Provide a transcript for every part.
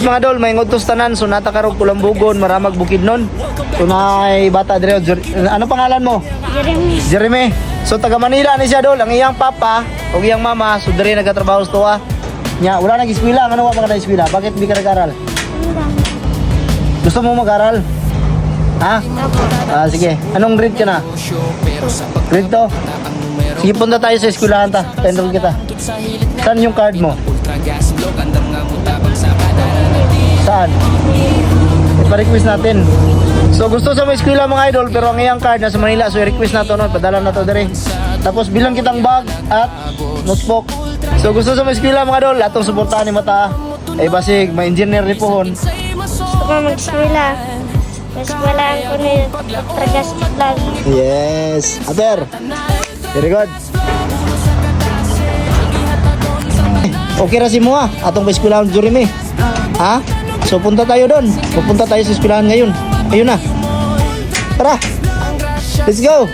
Mga idol, may ngodtos tanan, so natakarog Kulambugon, maramag Bukidnon. So naay bata dire, ano pangalan mo? Jeremy. Jeremy. So taga Manila ni siya dol, ang iyang papa o iyang mama, so dire nagatrabaho sa tuwa. Nya, wala nag-eskwela, ano wa pa ka eskwela? Bakit hindi ka nag-aral? Gusto mo mag-aral? Ha? Ah, sige. Anong grade ka na? Grade 2? Sige, punta tayo sa eskwelahan ta. Enroll kita. Saan yung card mo? Saan? Ipa-request natin. So gusto sa mga eskwela mga idol, pero ang iyang card nasa Manila, so i-request na to, no? Padala na to dire. Tapos bilang kitang bag at notebook. So gusto sa mga eskwela mga idol, atong suportahan ni Mata. Ay basig, may engineer ni pohon. Gusto ko mag-eskwela. Eskwelahan ko ni Tragas Vlog. Yes. Aber. Very good. Okay ra si mo ha. Atong eskwelahan Jeremy. Ha? So punta tayo doon. Pupunta tayo sa eskwelahan ngayon. Ayun na. Tara. Let's go.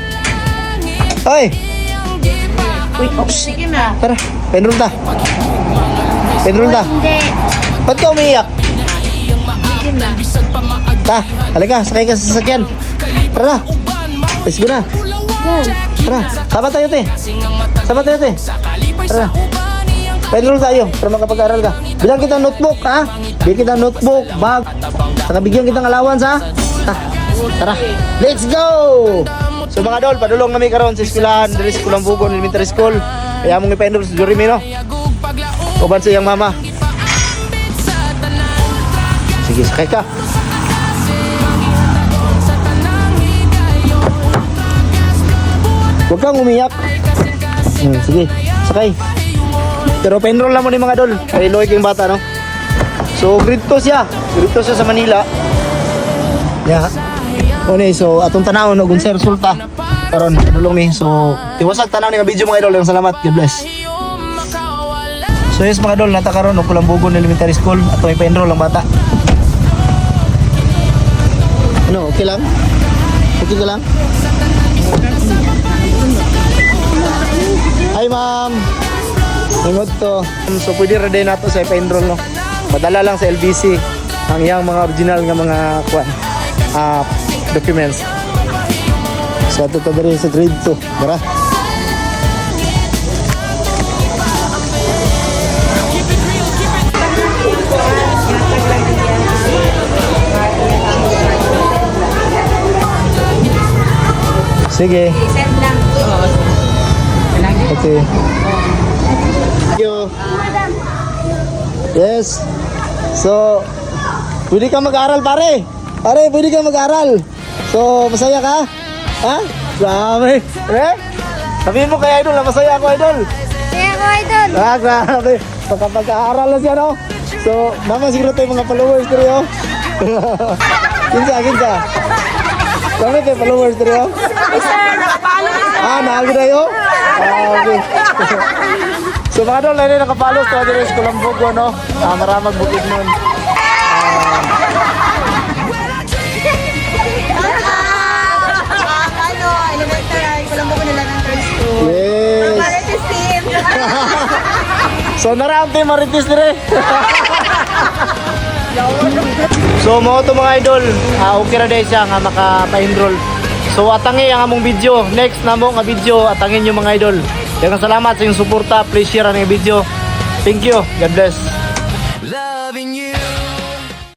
Hoy. Uy, sige na. Tara. Penroll ta. Penroll ta. Hindi. Ba't ka umiiyak? Sige na. Ta, halika, sakay ka sa sasakyan. Tara na. Let's go na. Tara, sama tayo te. Sama tayo te. Tara na. Penroll tayo para makapag-aral ka. Bilang kita notebook ha. Bigyan kita notebook, bag. Saka bigyan kitang allowance ha. Tara. Let's go! So mga dol, padulong kami karon sa eskwelahan diri sa Kulambugon Elementary School. Kaya mong ipa-enroll sa Jeremy no. Uban sa iyang mama. Sige, sakay ka. Huwag kang umiyak. Sige, sakay. Pero pa-enroll lang mo ni mga dol. Kaya iloy kayong bata, no? So, grade 2 siya. Grade 2 siya sa Manila. Yeah. Okay, so atong tanawon og unsa resulta karon dulong ni. So, tiwasag tanaw ni nga video mga idol. Salamat. God bless. So, yes mga idol, nata karon og Kulambugon Elementary School. Ato ipa-enroll ang bata. Ano, okay lang? Okay ka lang? Hi ma'am. Ingod to. So pwede ra din nato sa ipa-enroll no. Padala lang sa LBC ang iyang mga original nga mga documents. So ato to diri sa grade 2. Tara. Sige. Send lang. Okay. Thank you. Yes. So, pwede ka mag-aral pare. Pare, pwede ka mag-aral. So, masaya ka? Ha? Grabe. Sabihin mo kay Idol na masaya ako, Idol. Kaya ko, idol. Grabe. So, kapag aaral na siya, no? So, naman siguro tayo mga followers dito, oh. Kinsa. Kami tayo followers dito, oh. Naagi na yun? Okay. So mga doon, lain na nakapalo sa dito sa Kulambugon, no? Maramag Bukidnon. Elementary, Kulambugon Elementary School. Yes. Marites team. So naraan tayo Marites dire. So mo to mga idol, okay ra day siya nga makapa-enroll. So atangi ang among video. Next na mo nga video, atangin nyo mga idol. Daghang salamat sa inyong suporta. Please share ang video. Thank you. God bless.